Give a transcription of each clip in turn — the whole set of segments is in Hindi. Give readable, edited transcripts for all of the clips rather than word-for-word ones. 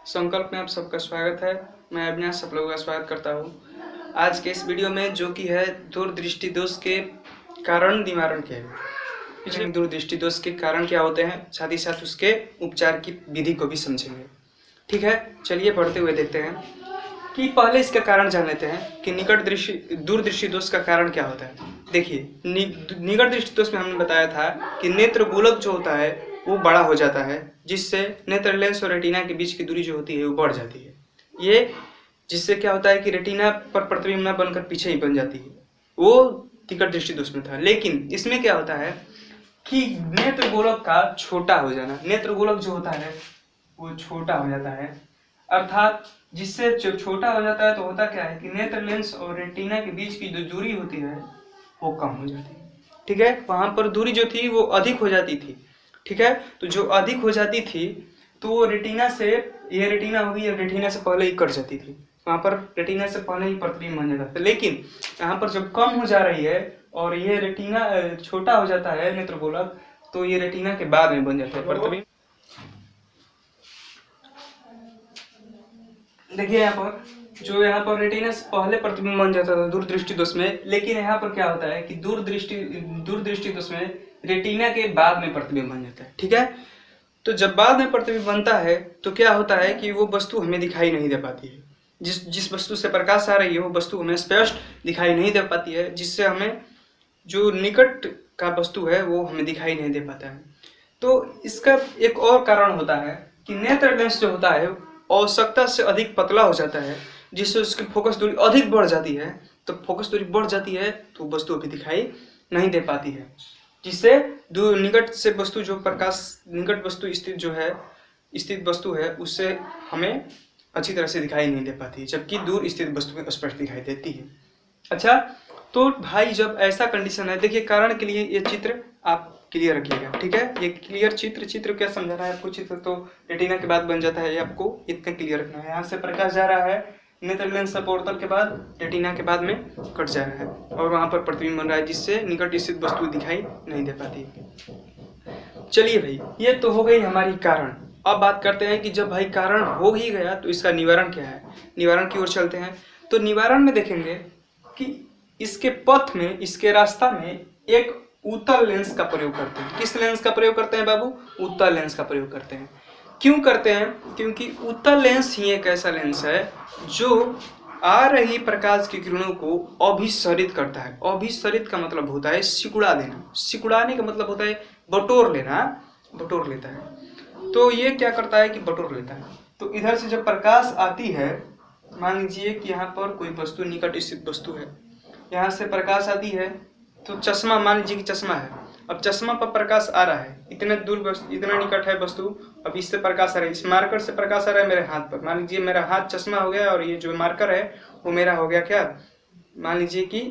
संकल्प में आप सबका स्वागत है। मैं अविनाश सब लोगों का स्वागत करता हूँ। आज के इस वीडियो में जो कि है दूरदृष्टि दोष के कारण निवारण के पिछले दूरदृष्टि दोष के कारण क्या होते हैं, साथ ही साथ उसके उपचार की विधि को भी समझेंगे। ठीक है, चलिए बढ़ते हुए देखते हैं कि पहले इसका कारण जान लेते हैं कि दूरदृष्टि दोष का कारण क्या होता है। देखिए, निकट दृष्टि दोष में हमने बताया था कि नेत्र गोलक जो होता है वो बड़ा हो जाता है, जिससे नेत्र लेंस और रेटिना के बीच की दूरी जो होती है वो बढ़ जाती है। ये जिससे क्या होता है कि रेटिना पर प्रतिबिंब न बनकर पीछे ही बन जाती है। वो निकट दृष्टि दोष में था। लेकिन इसमें क्या होता है कि नेत्र गोलक का छोटा हो जाना, नेत्र गोलक जो होता है वो छोटा हो जाता है, अर्थात जिससे जब छोटा हो जाता है तो होता क्या है कि नेत्र लेंस और रेटिना के बीच की जो दूरी होती है वो कम हो जाती है। ठीक है, वहां पर दूरी जो थी वो अधिक हो जाती थी। ठीक है, तो जो अधिक हो जाती थी तो वो रेटिना से, ये रेटिना होगी, ये रेटिना से पहले ही कट जाती थी। वहां पर रेटिना से पहले ही प्रतिबिंब बन जाता था। लेकिन यहाँ पर जब कम हो जा रही है और ये रेटिना छोटा हो जाता है नेत्र गोलक, तो ये रेटिना के बाद में बन जाता है प्रतिबिंब। देखिए यहाँ पर रेटिना से पहले प्रतिबिंब बन जाता था दूरदृष्टि दोष में, लेकिन यहाँ पर क्या होता है कि दूरदृष्टि दोष में रेटिना के बाद में प्रतिबिंब बन जाता है। ठीक है, तो जब बाद में प्रतिबिंब बनता है तो क्या होता है कि वो वस्तु हमें दिखाई नहीं दे पाती है। जिस वस्तु से प्रकाश आ रही है वो वस्तु हमें स्पष्ट दिखाई नहीं दे पाती है, जिससे हमें जो निकट का वस्तु है वो हमें दिखाई नहीं दे पाता है। तो इसका एक और कारण होता है कि नेत्र लेंस जो होता है आवश्यकता से अधिक पतला हो जाता है, जिससे उसकी फोकस दूरी अधिक बढ़ जाती है। तो फोकस दूरी बढ़ जाती है तो वस्तु अभी दिखाई नहीं दे पाती है, जिससे निकट से वस्तु जो प्रकाश निकट वस्तु स्थित वस्तु है उससे हमें अच्छी तरह से दिखाई नहीं दे पाती, जबकि दूर स्थित वस्तु में स्पष्ट दिखाई देती है। अच्छा, तो भाई जब ऐसा कंडीशन है, देखिए कारण के लिए ये चित्र आप क्लियर रखिएगा। ठीक है, ये क्लियर चित्र क्या समझा रहा है आपको, चित्र तो रेटिना के बाद बन जाता है, ये आपको इतना क्लियर रखना है। यहाँ से प्रकाश जा रहा है नेत्र लेंस अपोर्तल के बाद रेटिना के बाद में कट जा रहा है और वहां पर प्रतिबिंब बन रहा है, जिससे निकट स्थित वस्तु दिखाई नहीं दे पाती। चलिए भाई, ये तो हो गई हमारी कारण। अब बात करते हैं कि जब भाई कारण हो ही गया तो इसका निवारण क्या है। निवारण की ओर चलते हैं। तो निवारण में देखेंगे कि इसके पथ में, इसके रास्ता में एक उत्तल लेंस का प्रयोग करते हैं। किस लेंस का प्रयोग करते हैं बाबू? उत्तल लेंस का प्रयोग करते हैं। क्यों करते हैं? क्योंकि उत्तल लेंस ही एक ऐसा लेंस है जो आ रही प्रकाश की किरणों को अभिसरित करता है। अभिसरित का मतलब होता है सिकुड़ा देना। सिकुड़ाने का मतलब होता है बटोर लेना, बटोर लेता है। तो ये क्या करता है कि बटोर लेता है। तो इधर से जब प्रकाश आती है, मान लीजिए कि यहाँ पर कोई वस्तु निकट स्थित वस्तु है, यहाँ से प्रकाश आती है तो चश्मा, मान लीजिए कि चश्मा है। अब चश्मा पर प्रकाश आ रहा है, इतने दूर इतना निकट है वस्तु, अब इससे प्रकाश आ रहा है, इस मार्कर से प्रकाश आ रहा है मेरे हाथ पर। मान लीजिए मेरा हाथ चश्मा हो गया और ये जो मार्कर है वो मेरा हो गया क्या, मान लीजिए कि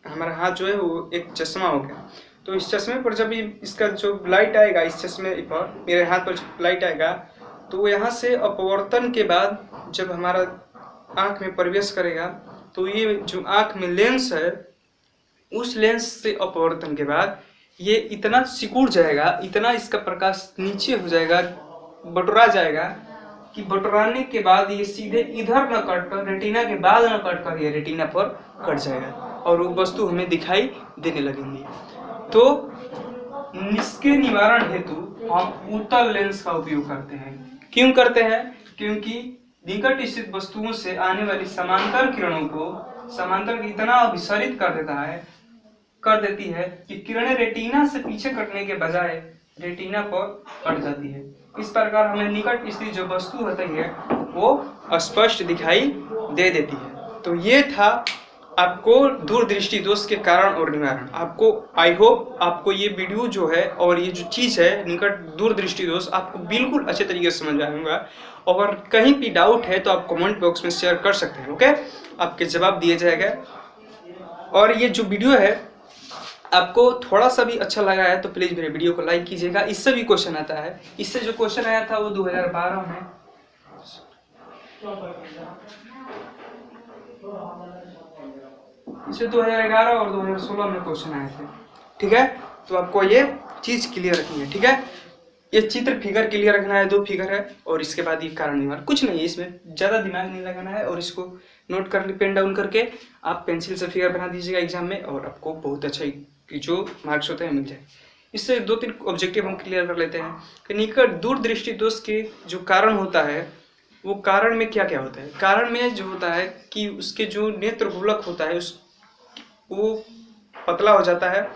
हमारा हाथ जो है वो एक चश्मा हो गया। तो इस चश्मे पर जब इसका जो लाइट आएगा, इस चश्मे पर मेरे हाथ पर लाइट आएगा, तो यहाँ से अपवर्तन के बाद जब हमारा आँख में प्रवेश करेगा तो ये जो आँख में लेंस है, उस लेंस से अपवर्तन के बाद ये इतना सिकुड़ जाएगा, इतना इसका प्रकाश नीचे हो जाएगा, बटोरा जाएगा कि बटोराने के बाद ये सीधे इधर न कटकर, रेटिना के बाद न कटकर, ये रेटिना पर कट जाएगा और वो वस्तु हमें दिखाई देने लगेंगी। तो इसके निवारण हेतु हम उत्तल लेंस का उपयोग करते हैं। क्यों करते हैं? क्योंकि निकट स्थित वस्तुओं से आने वाली समांतर किरणों को समांतर इतना अभिसरित कर देती है कि किरणें रेटिना से पीछे कटने के बजाय रेटिना पर कट जाती है। इस प्रकार हमें निकट स्थित जो वस्तु होती है वो स्पष्ट दिखाई दे देती है। तो ये था आपको दूरदृष्टि दोष के कारण और निवारण। आपको आई होप आपको ये वीडियो जो है और ये जो चीज है निकट दूरदृष्टि दोष आपको बिल्कुल अच्छे तरीके से समझ आएगा। और कहीं भी डाउट है तो आप कमेंट बॉक्स में शेयर कर सकते हैं। ओके, आपके जवाब दिए जाएगा। और ये जो वीडियो है आपको थोड़ा सा भी अच्छा लगा है तो प्लीज मेरे वीडियो को लाइक कीजिएगा। इससे भी क्वेश्चन आता है, इससे जो क्वेश्चन आया था वो 2012 में, इससे 2011 और 2016 में क्वेश्चन आए थे। ठीक है, तो आपको ये चीज क्लियर रखनी है। ठीक है, ये चित्र फिगर क्लियर रखना है, 2 फिगर है और इसके बाद ये कारण निवारण, कुछ नहीं है इसमें, ज़्यादा दिमाग नहीं लगाना है। और इसको नोट कर ली, पेन डाउन करके आप पेंसिल से फिगर बना दीजिएगा एग्जाम में और आपको बहुत अच्छा जो मार्क्स होते हैं मिल जाए। इससे 2-3 ऑब्जेक्टिव हम क्लियर कर लेते हैं कि निकट दूरदृष्टि दोष के जो कारण होता है वो कारण में क्या क्या होता है। कारण में जो होता है कि उसके जो नेत्र गोलक होता है वो पतला हो जाता है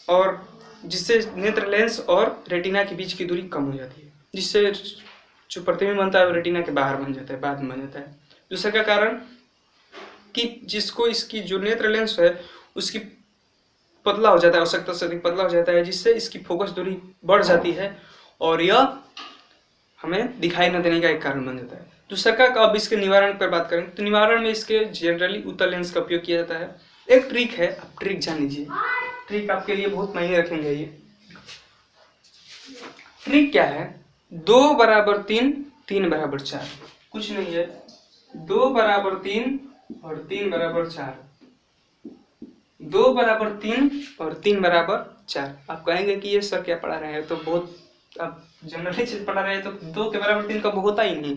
और जिससे नेत्र लेंस और रेटिना के बीच की दूरी कम हो जाती है, जिससे जो प्रतिबिंब बनता है वो रेटिना के बाहर बन जाता है, बाद में बन जाता है। दूसरे का कारण कि जिसको इसकी जो नेत्र लेंस है उसकी पतला हो जाता है, आवश्यकता से अधिक पतला हो जाता है, जिससे इसकी फोकस दूरी बढ़ जाती है और यह हमें दिखाई न देने का एक कारण बन जाता है। दूसरा का, अब इसके निवारण पर बात करें तो निवारण में इसके जनरली उत्तल लेंस का उपयोग किया जाता है। एक ट्रिक है, आप ट्रिक जान लीजिए, ट्रिक आपके लिए बहुत मायने रखेंगे। ये ट्रिक क्या है, 2 = 3, 3 = 4, कुछ नहीं है, 2 = 3 और 3 = 4, 2 = 3 और 3 = 4। आप कहेंगे कि ये सर क्या पढ़ा रहे हैं, तो बहुत आप जनरली चीज पढ़ा रहे हैं तो 2 के बराबर 3 का होता ही नहीं,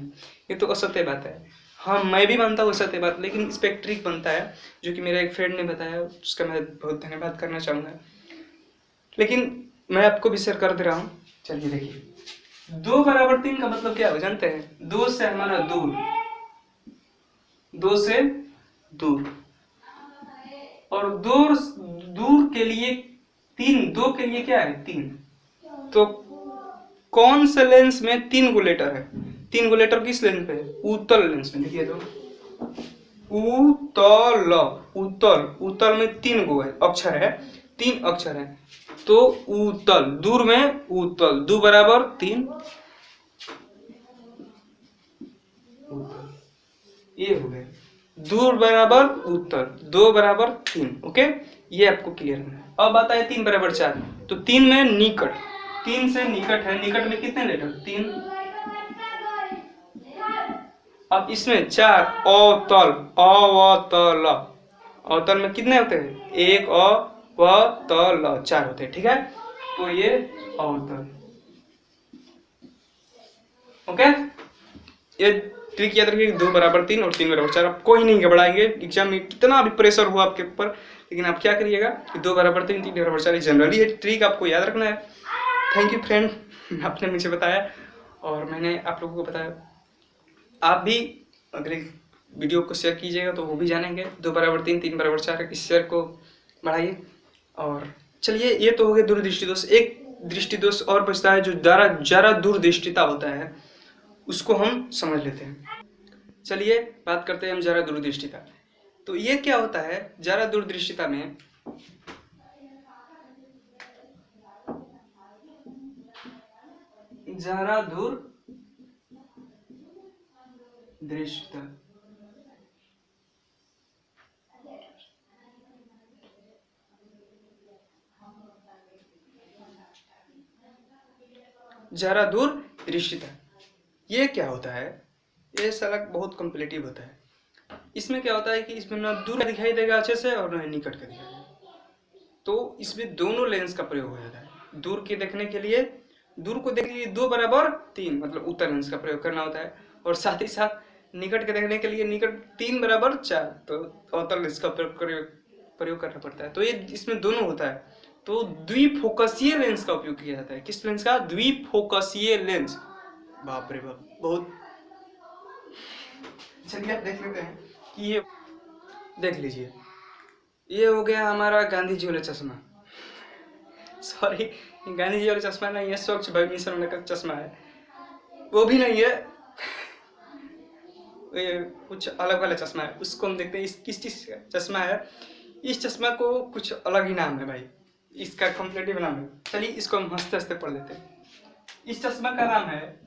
ये तो असत्य बात है। हाँ, मैं भी मानता हूँ असत्य बात, लेकिन इस पर एक ट्रिक बनता है जो कि मेरा एक फ्रेंड ने बताया, उसका मैं बहुत धन्यवाद करना चाहूँगा, लेकिन मैं आपको भी शेयर कर दे रहा हूँ। चलिए देखिए, 2 = 3 का मतलब क्या हो जानते हैं, 2 से हमारा दूर, 2 से दूर, और दूर दूर के लिए 3, 2 के लिए क्या है 3, तो कौन से लेंस में 3 गो लेटर है, 3 गो लेटर किस लेंस पे है, उत्तल लेंस में। देखिए तो उत्तल, उत्तल, उत्तल में 3 गो है अक्षर है, 3 अक्षर है, तो उत्तल, दूर में उत्तल, 2 = 3, ये हो गया, दूर बराबर उत्तर, 2 = 3। ओके, ये आपको क्लियर है। अब आता है 3 = 4, तो 3 में निकट, 3 से निकट है, निकट में कितने लेटर 3, अब इसमें 4 अवतल, अवतल, अवतल में कितने होते हैं, 1 अवतल, 4 होते हैं, ठीक है, तो ये अवतल। ओके, ये ट्रिक याद रखिए, 2 = 3 और 3 = 4। आप कोई नहीं घबराएंगे, एग्जाम में कितना भी प्रेशर हो आपके ऊपर, लेकिन आप क्या करिएगा कि 2 = 3, 3 = 4 जनरली ये ट्रिक आपको याद रखना है। थैंक यू फ्रेंड, आपने मुझे बताया और मैंने आप लोगों को बताया। आप भी अगले वीडियो को शेयर कीजिएगा तो वो भी जानेंगे। 2 = 3, 3 = 4, इस शेयर को बढ़ाइए। और चलिए, ये तो हो गया दूरदृष्टि दोष। एक दृष्टि दोष और बचता है जो जरा दूरदृष्टिता होता है, उसको हम समझ लेते हैं। चलिए बात करते हैं हम जरा दूरदृष्टिता। तो ये क्या होता है, जरा दूरदृष्टिता में जरा दूरदृष्टिता, जरा दूरदृष्टिता, ये क्या होता है, ये साला बहुत कॉम्पिटिटिव होता है। इसमें क्या होता है कि इसमें ना दूर का दिखाई देगा अच्छे से और ना निकट का दिखाई देगा, तो इसमें दोनों लेंस का प्रयोग हो जाता है। दूर के देखने के लिए, दूर को देखने के लिए 2 = 3 मतलब उत्तल लेंस का प्रयोग करना होता है, और साथ ही साथ निकट के देखने के लिए निकट 3 = 4, तो अवतल लेंस का प्रयोग करना पड़ता है। तो ये इसमें दोनों होता है, तो द्विफोकसीय लेंस का उपयोग किया जाता है। किस लेंस का, द्विफोकसीय लेंस। बाप रे बाप, बहुत। चलिए आप देख लेते हैं कि ये देख लीजिए, ये हो गया हमारा गांधी जी वाला चश्मा। सॉरी, गांधी जी वाला चश्मा नहीं है, स्वच्छ भारत मिशन वाला का चश्मा है, वो भी नहीं है, ये कुछ अलग वाला चश्मा है। उसको हम देखते हैं, इस किस चीज का चश्मा है। इस चश्मा को कुछ अलग ही नाम है भाई, इसका कॉम्पिटिटिव नाम है। चलिए इसको हम हंसते हंसते पढ़ लेते हैं। इस चश्मा का नाम है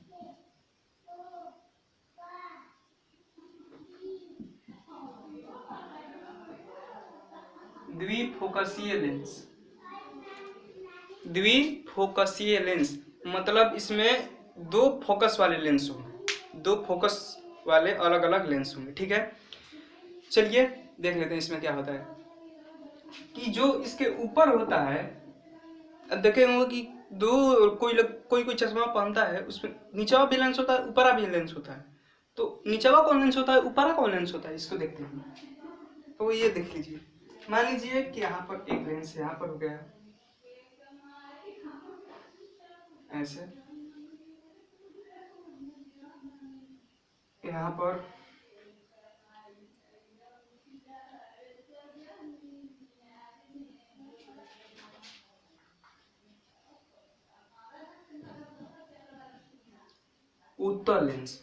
द्विफोकसीय लेंस। द्विफोकसीय लेंस मतलब इसमें 2 फोकस वाले लेंस होंगे, 2 फोकस वाले अलग अलग लेंस होंगे, ठीक है। चलिए देख लेते हैं इसमें क्या होता है कि जो इसके ऊपर होता है, अब देखेंगे कि कोई चश्मा पहनता है, उसमें नीचवा भी लेंस होता है, ऊपरा भी लेंस होता है। तो नीचवा कौन लेंस होता है, ऊपरा कौन लेंस होता है, इसको देखते हैं। तो ये देख लीजिए, मान लीजिए कि यहाँ पर एक लेंस यहाँ पर हो गया ऐसे, यहाँ पर उत्तल लेंस,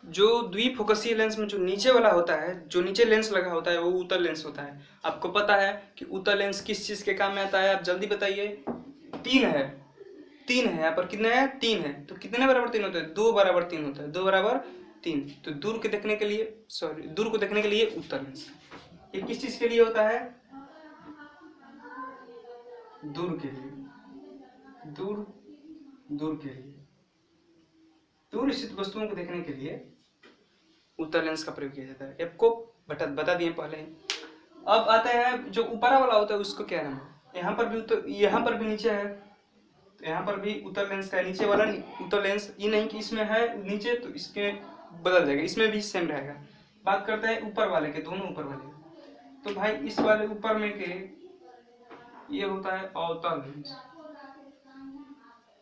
जो द्विफोकसीय लेंस में जो नीचे वाला होता है, जो नीचे लेंस लगा होता है, वो उत्तल लेंस होता है। आपको पता है कि उत्तल लेंस किस चीज के काम में आता है, आप जल्दी बताइए। 3 है, 3 है, यहाँ पर कितने हैं, 3 है। तो कितने बराबर 3 होते हैं, 2 बराबर 3 होता है, 2 बराबर 3। तो दूर को देखने के लिए, सॉरी, दूर को देखने के लिए उत्तल लेंस। ये किस चीज के लिए होता है, दूर के लिए, दूर दूर के लिए, दूर स्थित वस्तुओं को देखने के लिए उत्तल लेंस का प्रयोग किया जाता है। आपको बता दिए पहले ही। अब आते हैं जो ऊपरा वाला होता है, उसको क्या नाम है। यहाँ पर भी यहाँ पर भी नीचे है, तो यहाँ पर भी उत्तल लेंस का नीचे वाला उत्तल लेंस, ये नहीं कि इसमें है नीचे तो इसके बदल जाएगा, इसमें भी सेम रहेगा। बात करते हैं ऊपर वाले के, दोनों ऊपर वाले। तो भाई इस वाले ऊपर में के ये होता है अवतल लेंस,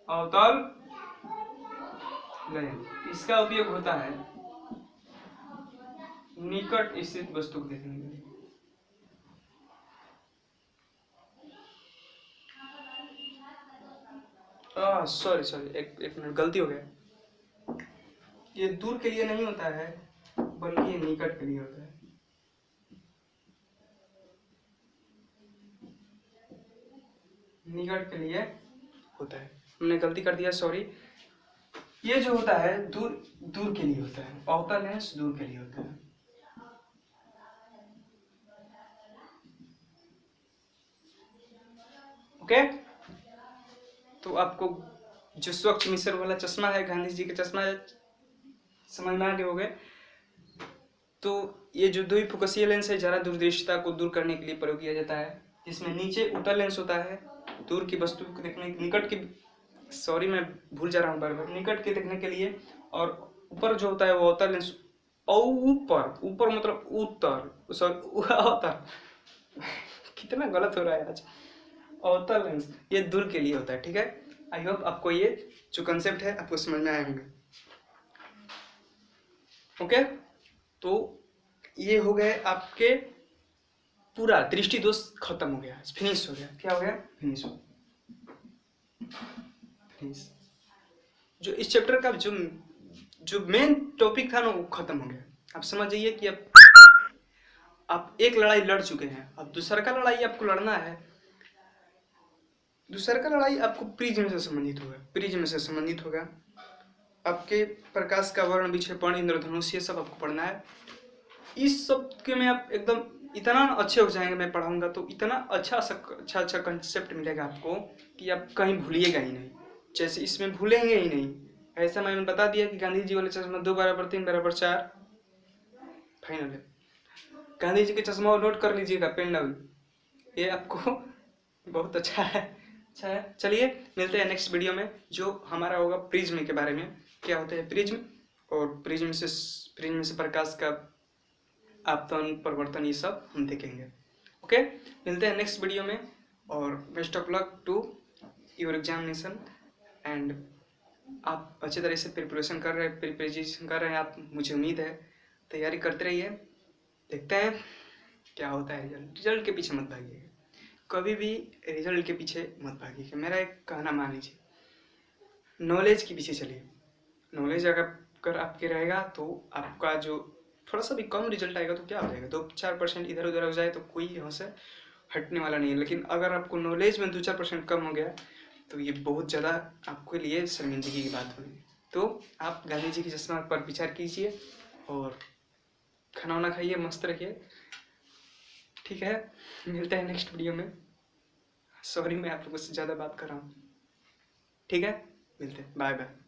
अवतल लेंस। इसका उपयोग होता है निकट स्थित वस्तु को देखने के लिए। सॉरी एक मिनट, गलती हो गया। ये दूर के लिए नहीं होता है, बल्कि ये निकट के लिए होता है। निकट के लिए होता है, हमने गलती कर दिया, सॉरी। ये जो होता है दूर के लिए होता है, अवतल लेंस दूर के लिए होता है। ओके, तो आपको जो स्वच्छ मिश्र वाला चश्मा है, गांधी जी का चश्मा है, समझ में आ गए होंगे। तो ये जो द्विफोकसीय लेंस है, जरा दूरदृष्टिता को दूर करने के लिए प्रयोग किया जाता है, जिसमें नीचे उत्तल लेंस होता है, दूर की वस्तु को देखने, निकट की, सॉरी मैं भूल जा रहा हूँ बार बार, निकट के देखने के लिए। और ऊपर जो होता है वो अवतल लेंस, ऊपर मतलब उत्तर, सॉरी अवतल कितना गलत हो रहा है आज। अवतल लेंस ये दूर के लिए होता है, ठीक है। आई होप आपको ये जो कंसेप्ट है आपको समझ में आए होंगे। ओके, तो ये हो गए आपके, पूरा दृष्टि दोष खत्म हो गया, फिनिश हो गया। क्या हो गया, फिनिश हो, फिनिश। जो इस चैप्टर का जो मेन टॉपिक था ना, वो खत्म हो गया। आप समझ जाइए कि अब आप एक लड़ाई लड़ चुके हैं, अब दूसरा का लड़ाई आपको लड़ना है। दूसरा का लड़ाई आपको प्रिज्म से संबंधित होगा, प्रिज्म से संबंधित होगा। आपके प्रकाश का वर्ण, विक्षेपण, इंद्रधनुष, ये सब आपको पढ़ना है। इस सब के में आप एकदम इतना अच्छे हो जाएंगे, मैं पढ़ाऊंगा तो इतना अच्छा कंसेप्ट मिलेगा आपको कि आप कहीं भूलिएगा ही नहीं, जैसे इसमें भूलेंगे ही नहीं। ऐसा मैंने बता दिया कि गांधी जी वाले चश्मा 2 बराबर 3 बराबर 4 फाइनल है। गांधी जी के चश्मा नोट कर लीजिएगा, पेन डाउन, ये आपको बहुत अच्छा है। चलिए मिलते हैं नेक्स्ट वीडियो में, जो हमारा होगा प्रिज्म के बारे में, क्या होता है प्रिज्म, और प्रिज्म से प्रकाश का आपतन, परिवर्तन, ये सब हम देखेंगे। ओके, मिलते हैं नेक्स्ट वीडियो में, और best of luck to your examination. And आप अच्छी तरह से प्रिपरेशन कर रहे हैं आप, मुझे उम्मीद है। तैयारी करते रहिए, देखते हैं क्या होता है। रिजल्ट के पीछे मत भागिएगा, कभी भी रिजल्ट के पीछे मत भागिएगा। मेरा एक कहना मान लीजिए, नॉलेज के पीछे चलिए। नॉलेज अगर आपके रहेगा तो आपका जो थोड़ा सा भी कम रिजल्ट आएगा तो क्या हो जाएगा, 2-4% इधर उधर हो जाए तो कोई यहाँ से हटने वाला नहीं है। लेकिन अगर आपको नॉलेज में 2-4% कम हो गया तो ये बहुत ज़्यादा आपके लिए शर्मिंदगी की बात होगी। तो आप गांधी जी के चश्मा पर विचार कीजिए और खाना वाना खाइए, मस्त रहिए, ठीक है। मिलते हैं नेक्स्ट वीडियो में। सॉरी मैं आप लोगों से ज़्यादा बात कर रहा हूँ, ठीक है। मिलते हैं, बाय बाय।